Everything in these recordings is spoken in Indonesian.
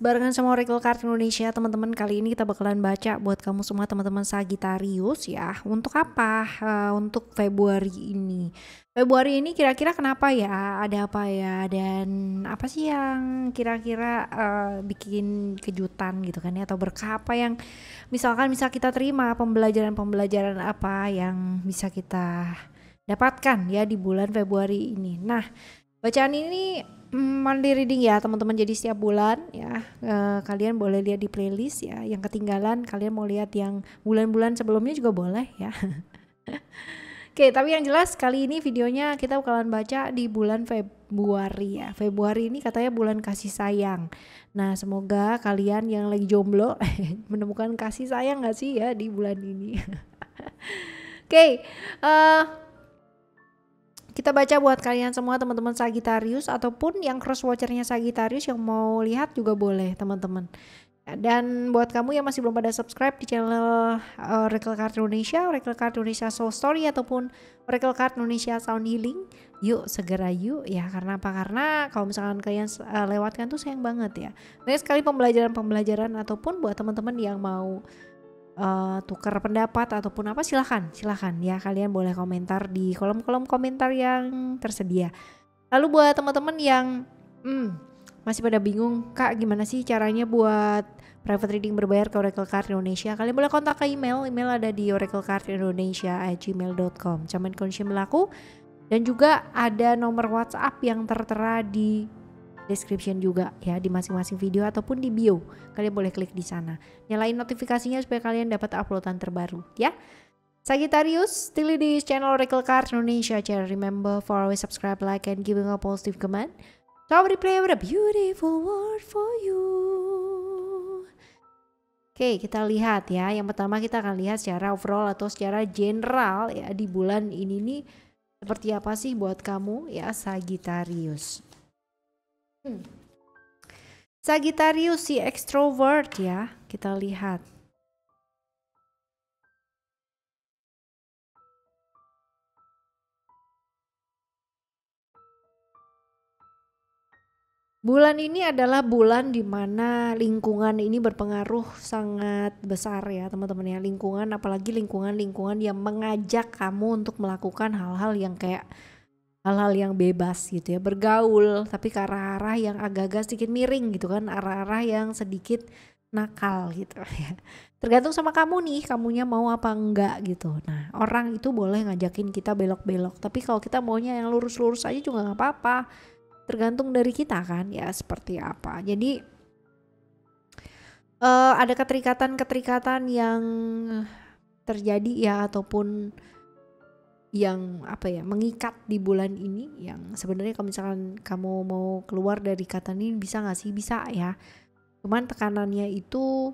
barengan sama Oracle Card Indonesia teman-teman. Kali ini kita bakalan baca buat kamu semua teman-teman Sagittarius ya. Untuk apa? Untuk Februari ini. Februari ini kira-kira kenapa ya? Ada apa ya? Dan apa sih yang kira-kira bikin kejutan gitu kan ya? Atau berkah apa yang misalkan bisa kita terima, pembelajaran-pembelajaran apa yang bisa kita dapatkan ya di bulan Februari ini. Nah, bacaan ini monthly reading ya teman-teman, jadi setiap bulan ya kalian boleh lihat di playlist ya, yang ketinggalan kalian mau lihat yang bulan-bulan sebelumnya juga boleh ya. Oke, tapi yang jelas kali ini videonya kita bakalan baca di bulan Februari ya. Februari ini katanya bulan kasih sayang. Nah, semoga kalian yang lagi jomblo menemukan kasih sayang gak sih ya di bulan ini. Oke, kita baca buat kalian semua teman-teman Sagittarius, ataupun yang cross watchernya Sagittarius yang mau lihat juga boleh teman-teman. Dan buat kamu yang masih belum pada subscribe di channel Oracle Card Indonesia, Oracle Card Indonesia Soul Story ataupun Oracle Card Indonesia Sound Healing, yuk segera yuk ya. Karena apa? Karena kalau misalkan kalian lewatkan tuh sayang banget ya. Banyak sekali pembelajaran ataupun buat teman-teman yang mau tukar pendapat ataupun apa, silahkan ya, kalian boleh komentar di kolom komentar yang tersedia. Lalu buat teman-teman yang masih pada bingung, Kak gimana sih caranya buat private reading berbayar ke Oracle Card Indonesia, kalian boleh kontak ke email ada di oraclecardindonesia@gmail.com. Camen kondisi berlaku, dan juga ada nomor WhatsApp yang tertera di description juga ya, di masing-masing video ataupun di bio. Kalian boleh klik di sana. Nyalain notifikasinya supaya kalian dapat uploadan terbaru ya. Sagittarius, still di channel Oracle Card Indonesia. Remember for always subscribe, like, and giving a positive comment. So I will play with a beautiful word for you. Oke, kita lihat ya. Yang pertama kita akan lihat secara overall atau secara general ya, di bulan ini nih seperti apa sih buat kamu ya Sagittarius. Sagittarius si extrovert ya, kita lihat. Bulan ini adalah bulan dimana lingkungan ini berpengaruh sangat besar ya teman-teman ya. Lingkungan, apalagi lingkungan yang mengajak kamu untuk melakukan hal-hal yang kayak hal-hal yang bebas gitu ya, bergaul tapi ke arah-arah yang agak-agak sedikit miring gitu kan, arah-arah yang sedikit nakal gitu ya. Tergantung sama kamu nih, kamunya mau apa enggak gitu. Nah, orang itu boleh ngajakin kita belok-belok, tapi kalau kita maunya yang lurus-lurus aja juga nggak apa-apa. Tergantung dari kita kan ya seperti apa. Jadi ada keterikatan yang terjadi ya, ataupun yang apa ya, mengikat di bulan ini, yang sebenarnya kalau misalkan kamu mau keluar dari ikatan ini bisa gak sih? Bisa ya, cuman tekanannya itu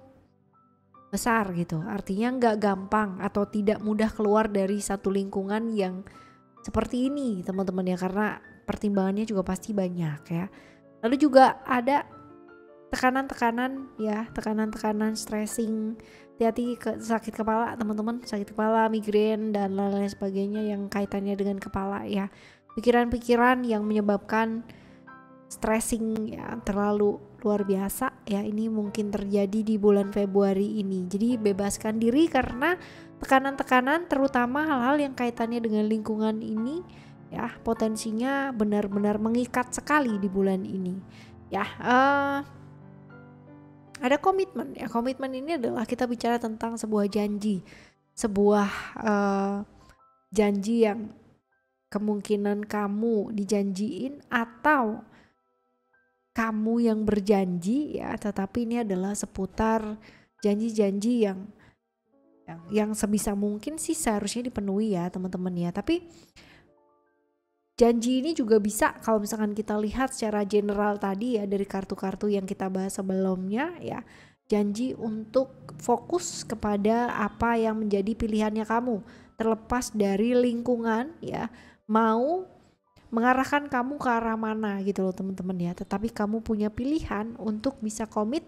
besar gitu, artinya nggak gampang atau tidak mudah keluar dari satu lingkungan yang seperti ini teman-teman ya, karena pertimbangannya juga pasti banyak ya. Lalu juga ada tekanan-tekanan ya, tekanan stressing, hati-hati sakit kepala teman-teman, sakit kepala, migrain dan lain-lain sebagainya yang kaitannya dengan kepala ya. Pikiran-pikiran yang menyebabkan stressing ya terlalu luar biasa ya, ini mungkin terjadi di bulan Februari ini. Jadi bebaskan diri karena tekanan-tekanan, terutama hal-hal yang kaitannya dengan lingkungan ini ya, potensinya benar-benar mengikat sekali di bulan ini ya. Ada komitmen ya, komitmen ini adalah kita bicara tentang sebuah janji, sebuah janji yang kemungkinan kamu dijanjiin atau kamu yang berjanji ya, tetapi ini adalah seputar janji-janji yang sebisa mungkin sih seharusnya dipenuhi ya teman-teman ya. Tapi janji ini juga bisa kalau misalkan kita lihat secara general tadi ya, dari kartu-kartu yang kita bahas sebelumnya ya, janji untuk fokus kepada apa yang menjadi pilihannya kamu, terlepas dari lingkungan ya mau mengarahkan kamu ke arah mana gitu loh teman-teman ya. Tetapi kamu punya pilihan untuk bisa komit,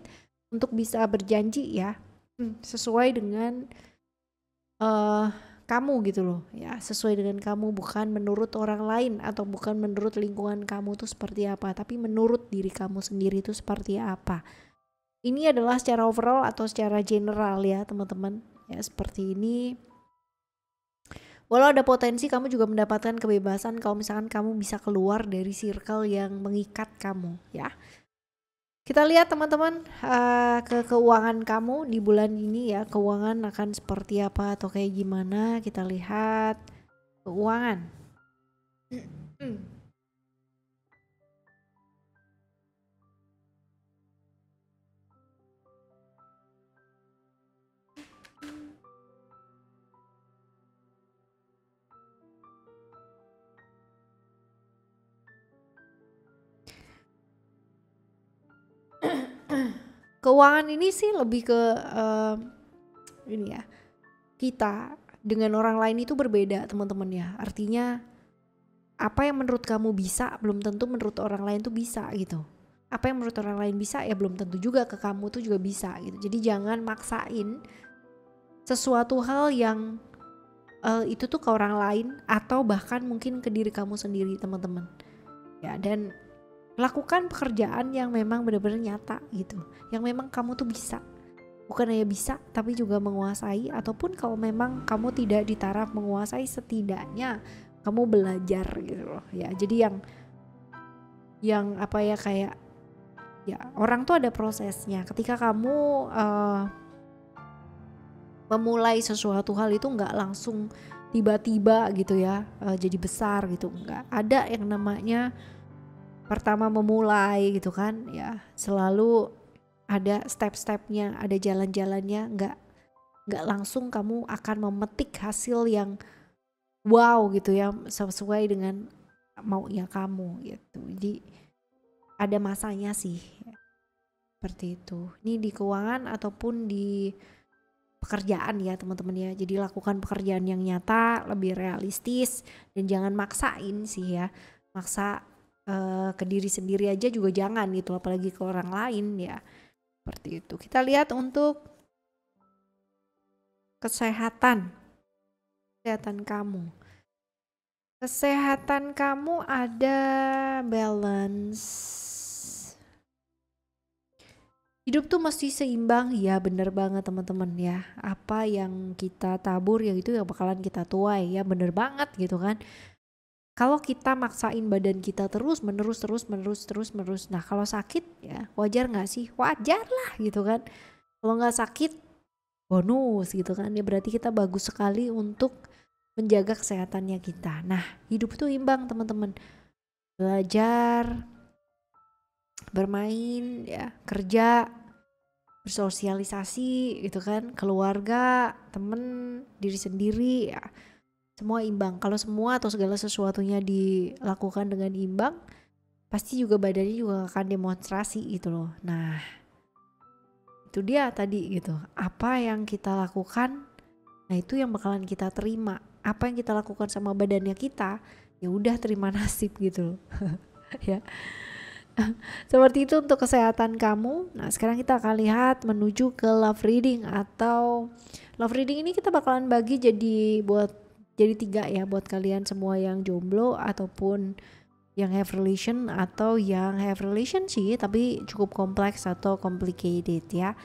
untuk bisa berjanji ya, sesuai dengan kamu gitu loh ya, sesuai dengan kamu, bukan menurut orang lain atau bukan menurut lingkungan kamu tuh seperti apa, tapi menurut diri kamu sendiri itu seperti apa Ini adalah secara overall atau secara general ya teman-teman. Ya seperti ini. Walau ada potensi kamu juga mendapatkan kebebasan kalau misalkan kamu bisa keluar dari circle yang mengikat kamu ya. Kita lihat teman-teman ke keuangan kamu di bulan ini ya. Keuangan akan seperti apa atau kayak gimana. Kita lihat keuangan. Keuangan ini sih lebih ke ini ya, kita dengan orang lain itu berbeda teman-teman ya. Artinya apa yang menurut kamu bisa belum tentu menurut orang lain tuh bisa gitu. Apa yang menurut orang lain bisa ya belum tentu juga ke kamu tuh juga bisa gitu. Jadi jangan maksain sesuatu hal yang itu tuh ke orang lain atau bahkan mungkin ke diri kamu sendiri teman-teman ya. Dan lakukan pekerjaan yang memang benar-benar nyata gitu, yang memang kamu tuh bisa, bukan hanya bisa tapi juga menguasai. Ataupun kalau memang kamu tidak di taraf menguasai, setidaknya kamu belajar gitu loh ya. Jadi yang apa ya, kayak ya orang tuh ada prosesnya. Ketika kamu memulai sesuatu hal itu nggak langsung tiba-tiba gitu ya jadi besar gitu, nggak ada yang namanya pertama memulai gitu kan ya. Selalu ada step-stepnya, ada jalan-jalannya. Nggak langsung kamu akan memetik hasil yang wow gitu ya, sesuai dengan maunya kamu gitu. Jadi ada masanya sih seperti itu. Ini di keuangan ataupun di pekerjaan ya teman-teman ya. Jadi lakukan pekerjaan yang nyata, lebih realistis, dan jangan maksain sih ya. Maksa ke diri sendiri aja juga jangan gitu, apalagi ke orang lain ya. Seperti itu. Kita lihat untuk kesehatan kamu. Kesehatan kamu ada balance. Hidup tuh mesti seimbang ya, bener banget teman-teman ya. Apa yang kita tabur ya itu yang bakalan kita tuai ya, bener banget gitu kan. Kalau kita maksain badan kita terus menerus. Nah kalau sakit ya wajar gak sih? Wajar lah gitu kan. Kalau gak sakit bonus gitu kan ya, berarti kita bagus sekali untuk menjaga kesehatannya kita. Nah hidup tuh imbang teman-teman. Belajar, bermain ya, kerja, bersosialisasi gitu kan, keluarga, temen, diri sendiri ya. Semua imbang. Kalau semua atau segala sesuatunya dilakukan dengan imbang, pasti juga badannya juga akan demonstrasi gitu loh. Nah, itu dia tadi gitu. Apa yang kita lakukan, nah itu yang bakalan kita terima. Apa yang kita lakukan sama badannya kita, ya udah terima nasib gitu loh. Ya. Seperti itu untuk kesehatan kamu. Nah, sekarang kita akan lihat menuju ke love reading. Atau love reading ini kita bakalan bagi jadi 3 ya, buat kalian semua yang jomblo ataupun yang have relation atau yang have relation sih tapi cukup kompleks atau complicated ya.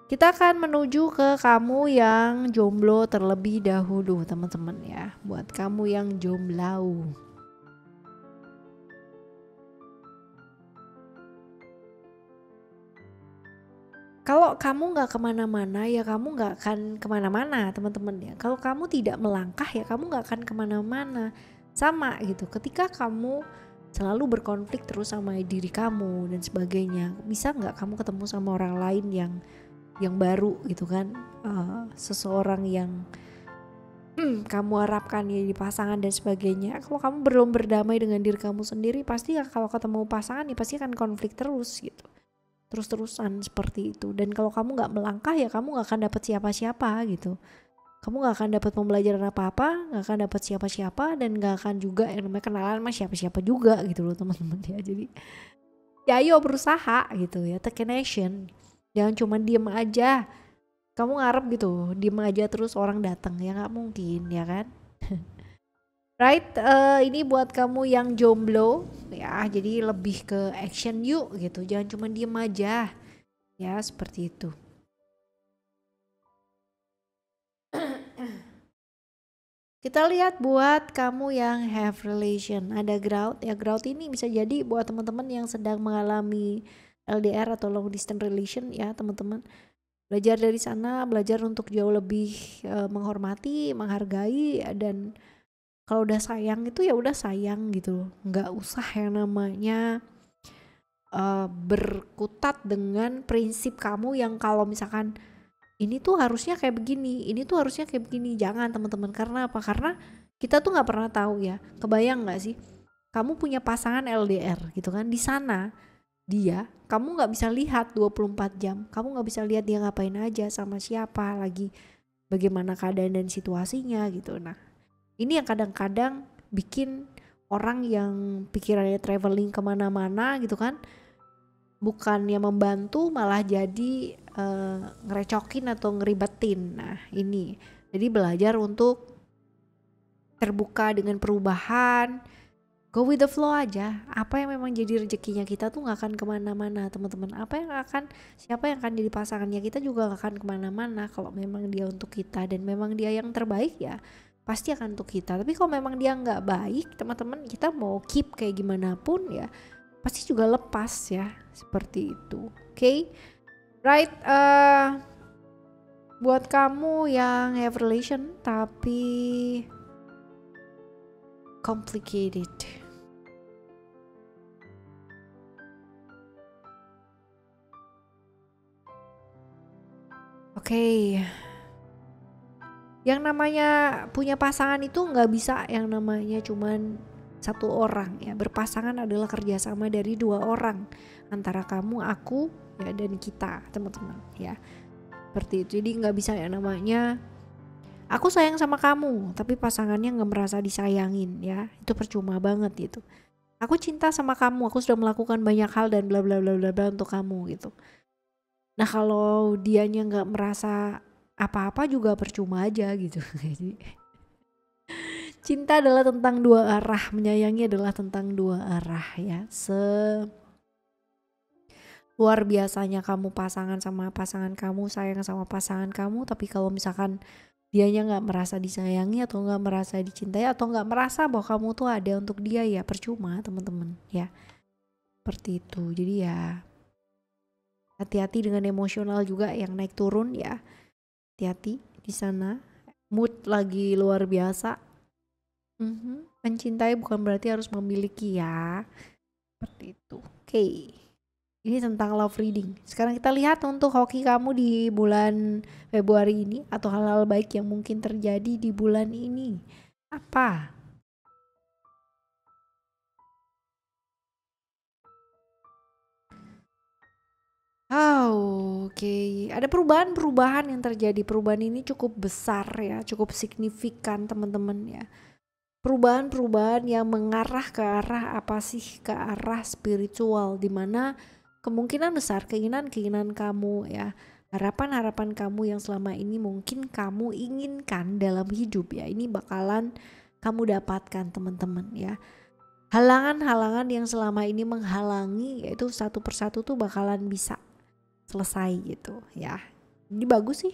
Kita akan menuju ke kamu yang jomblo terlebih dahulu teman-teman ya. Buat kamu yang jomblo, kalau kamu gak kemana-mana ya kamu gak akan kemana-mana teman-teman ya. Kalau kamu tidak melangkah ya kamu gak akan kemana-mana. Sama gitu, ketika kamu selalu berkonflik terus sama diri kamu dan sebagainya, bisa gak kamu ketemu sama orang lain yang baru gitu kan, seseorang yang kamu harapkan ya di pasangan dan sebagainya. Kalau kamu belum berdamai dengan diri kamu sendiri, pasti kalau ketemu pasangan ya pasti akan konflik terus gitu, terus-terusan seperti itu. Dan kalau kamu gak melangkah ya kamu gak akan dapat siapa-siapa gitu. Kamu gak akan dapat pembelajaran apa-apa, gak akan dapat siapa-siapa, dan gak akan juga yang namanya kenalan sama siapa-siapa juga gitu loh teman-teman ya. Jadi ya ayo berusaha gitu ya, take action. Jangan cuma diem aja. Kamu ngarep gitu diem aja terus orang datang, ya gak mungkin ya kan. Right, ini buat kamu yang jomblo ya, jadi lebih ke action yuk gitu, jangan cuma diem aja Ya, seperti itu. Kita lihat buat kamu yang have relation, ada ground. Ya, ground ini bisa jadi buat teman-teman yang sedang mengalami LDR atau long distance relation ya, teman-teman. Belajar dari sana, belajar untuk jauh lebih menghormati, menghargai, dan kalau udah sayang itu ya udah sayang gitu. Nggak usah yang namanya berkutat dengan prinsip kamu yang kalau misalkan ini tuh harusnya kayak begini, ini tuh harusnya kayak begini. Jangan teman-teman, karena apa? Karena kita tuh nggak pernah tahu ya. Kebayang nggak sih? Kamu punya pasangan LDR gitu kan, di sana dia, kamu nggak bisa lihat 24 jam. Kamu nggak bisa lihat dia ngapain aja, sama siapa lagi, bagaimana keadaan dan situasinya gitu. Nah, ini yang kadang-kadang bikin orang yang pikirannya traveling kemana-mana gitu kan, bukannya membantu malah jadi ngerecokin atau ngeribetin. Nah ini, jadi belajar untuk terbuka dengan perubahan, go with the flow aja. Apa yang memang jadi rezekinya kita tuh gak akan kemana-mana teman-teman. Siapa yang akan jadi pasangannya kita juga gak akan kemana-mana. Kalau memang dia untuk kita dan memang dia yang terbaik ya pasti akan untuk kita. Tapi kalau memang dia gak baik teman-teman, kita mau keep kayak gimana pun ya pasti juga lepas ya, seperti itu. Okay? Right, buat kamu yang have relation tapi complicated, okay. Yang namanya punya pasangan itu nggak bisa yang namanya cuman satu orang ya. Berpasangan adalah kerjasama dari dua orang, antara kamu, aku ya, dan kita teman-teman ya, seperti itu. Jadi nggak bisa yang namanya aku sayang sama kamu tapi pasangannya nggak merasa disayangin ya, itu percuma banget gitu. Aku cinta sama kamu, aku sudah melakukan banyak hal dan bla bla bla bla bla untuk kamu gitu. Nah kalau dianya nggak merasa apa-apa juga percuma aja gitu. Cinta adalah tentang dua arah, menyayangi adalah tentang dua arah ya. Luar biasanya kamu pasangan sama pasangan kamu, sayang sama pasangan kamu, tapi kalau misalkan dianya nggak merasa disayangi atau nggak merasa dicintai atau nggak merasa bahwa kamu tuh ada untuk dia, ya percuma teman-teman ya, seperti itu. Jadi ya hati-hati dengan emosional juga yang naik turun ya, hati-hati di sana. Mood lagi luar biasa. Mencintai bukan berarti harus memiliki ya, seperti itu. Oke. Ini tentang love reading. Sekarang kita lihat untuk hoki kamu di bulan Februari ini, atau hal-hal baik yang mungkin terjadi di bulan ini. Apa? Oke. Ada perubahan-perubahan yang terjadi. Perubahan ini cukup besar ya, cukup signifikan teman-teman ya. Perubahan-perubahan yang mengarah ke arah apa sih? Ke arah spiritual, dimana kemungkinan besar keinginan-keinginan kamu ya, harapan-harapan kamu yang selama ini mungkin kamu inginkan dalam hidup ya, ini bakalan kamu dapatkan teman-teman ya. Halangan-halangan yang selama ini menghalangi, yaitu satu persatu tuh bakalan bisa selesai gitu ya. Ini bagus sih,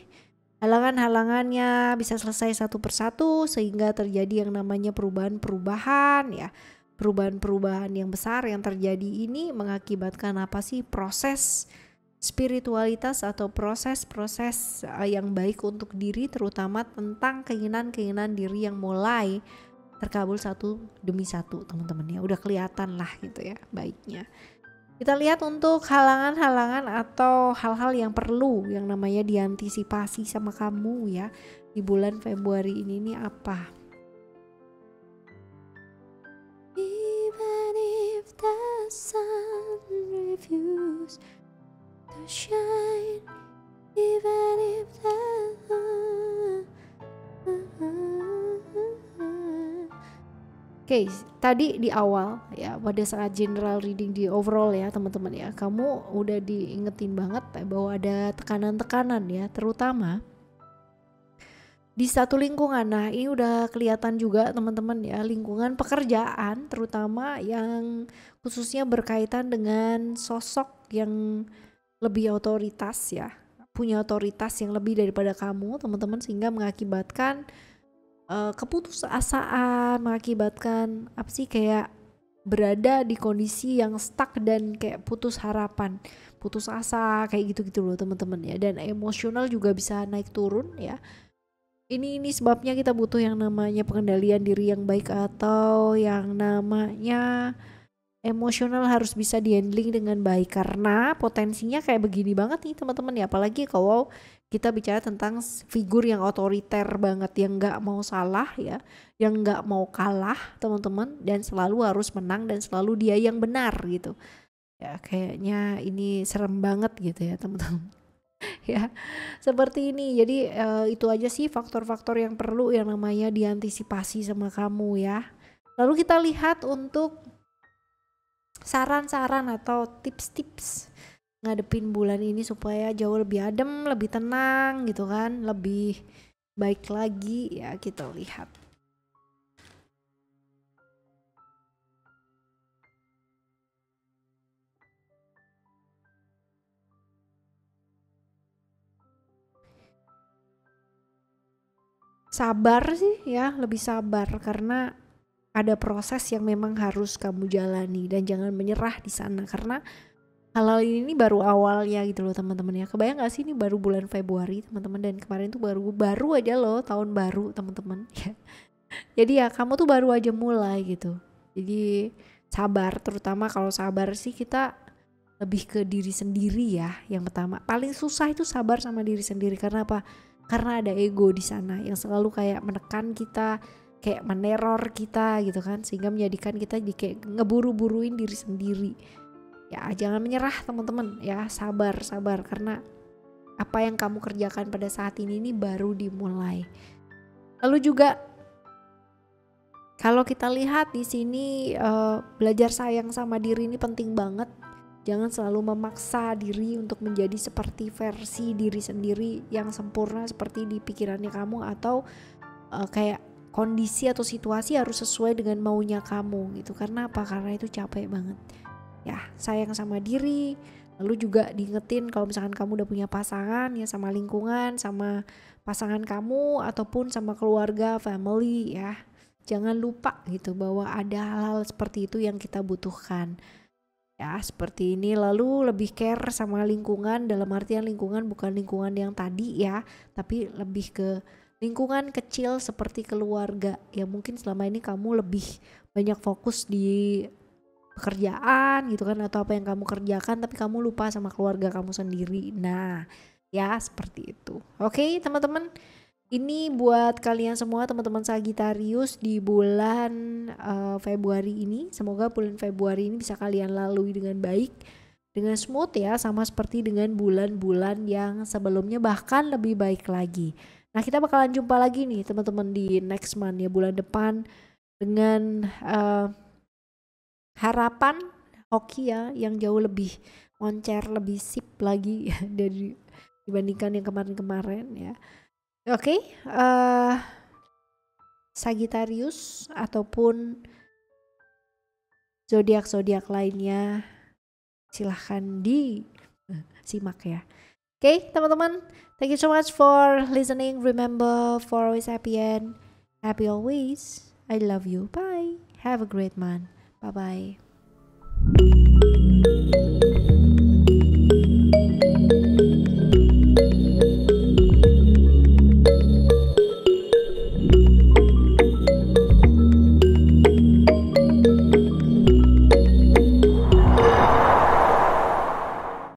halangan-halangannya bisa selesai satu persatu sehingga terjadi yang namanya perubahan-perubahan ya. Perubahan-perubahan yang besar yang terjadi ini mengakibatkan apa sih? Proses spiritualitas atau proses-proses yang baik untuk diri, terutama tentang keinginan-keinginan diri yang mulai terkabul satu demi satu teman-teman ya. Udah kelihatan lah gitu ya baiknya. Kita lihat untuk halangan-halangan atau hal-hal yang perlu yang namanya diantisipasi sama kamu ya di bulan Februari ini nih apa? Even if the sun refuse to shine, even if the Oke, tadi di awal ya, pada saat general reading di overall ya teman-teman ya, kamu udah diingetin banget bahwa ada tekanan-tekanan ya, terutama di satu lingkungan. Nah ini udah kelihatan juga teman-teman ya, lingkungan pekerjaan terutama yang khususnya berkaitan dengan sosok yang lebih otoritas ya, punya otoritas yang lebih daripada kamu teman-teman, sehingga mengakibatkan keputusasaan, mengakibatkan apa sih, kayak berada di kondisi yang stuck dan kayak putus harapan, putus asa, kayak gitu-gitu loh teman-teman ya. Dan emosional juga bisa naik turun ya. Ini sebabnya kita butuh yang namanya pengendalian diri yang baik, atau yang namanya emosional harus bisa di-handling dengan baik, karena potensinya kayak begini banget nih teman-teman ya. Apalagi kalau kita bicara tentang figur yang otoriter banget, yang nggak mau salah ya, yang nggak mau kalah teman-teman, dan selalu harus menang dan selalu dia yang benar gitu ya. Kayaknya ini serem banget gitu ya teman-teman. Ya seperti ini. Jadi itu aja sih faktor-faktor yang perlu yang namanya diantisipasi sama kamu ya. Lalu kita lihat untuk saran-saran atau tips-tips ngadepin bulan ini supaya jauh lebih adem, lebih tenang gitu kan, lebih baik lagi ya. Kita lihat. Sabar sih ya, lebih sabar, karena ada proses yang memang harus kamu jalani, dan jangan menyerah di sana, karena hal ini baru awalnya gitu loh teman-teman ya. Kebayang gak sih ini baru bulan Februari teman-teman, dan kemarin tuh baru aja loh tahun baru teman-teman ya. Jadi ya kamu tuh baru aja mulai gitu. Jadi sabar, terutama kalau sabar sih kita lebih ke diri sendiri ya. Yang pertama, paling susah itu sabar sama diri sendiri. Karena apa? Karena ada ego di sana yang selalu kayak menekan kita, kayak meneror kita gitu kan, sehingga menjadikan kita jadi kayak ngeburu-buruin diri sendiri. Ya jangan menyerah teman-teman ya, sabar karena apa yang kamu kerjakan pada saat ini baru dimulai. Lalu juga kalau kita lihat di sini belajar sayang sama diri ini penting banget. Jangan selalu memaksa diri untuk menjadi seperti versi diri sendiri yang sempurna seperti di pikirannya kamu, atau kayak kondisi atau situasi harus sesuai dengan maunya kamu gitu. Karena apa? Karena itu capek banget. Ya, sayang sama diri. Lalu juga diingetin kalau misalkan kamu udah punya pasangan ya, sama lingkungan, sama pasangan kamu ataupun sama keluarga, family ya. Jangan lupa gitu bahwa ada hal-hal seperti itu yang kita butuhkan. Ya seperti ini. Lalu lebih care sama lingkungan, dalam artian lingkungan bukan lingkungan yang tadi ya, tapi lebih ke lingkungan kecil seperti keluarga. Ya mungkin selama ini kamu lebih banyak fokus di pekerjaan gitu kan, atau apa yang kamu kerjakan, tapi kamu lupa sama keluarga kamu sendiri. Nah ya seperti itu. Oke teman-teman, ini buat kalian semua teman-teman Sagittarius di bulan Februari ini. Semoga bulan Februari ini bisa kalian lalui dengan baik, dengan smooth ya, sama seperti dengan bulan-bulan yang sebelumnya, bahkan lebih baik lagi. Nah kita bakalan jumpa lagi nih teman-teman di next month ya, bulan depan, dengan harapan hoki ya yang jauh lebih moncer, lebih sip lagi dari dibandingkan yang kemarin-kemarin ya. Oke, Sagittarius ataupun zodiak-zodiak lainnya silahkan disimak ya. Oke, teman-teman, thank you so much for listening. Remember, for always happy and happy always. I love you. Bye. Have a great month. Bye-bye.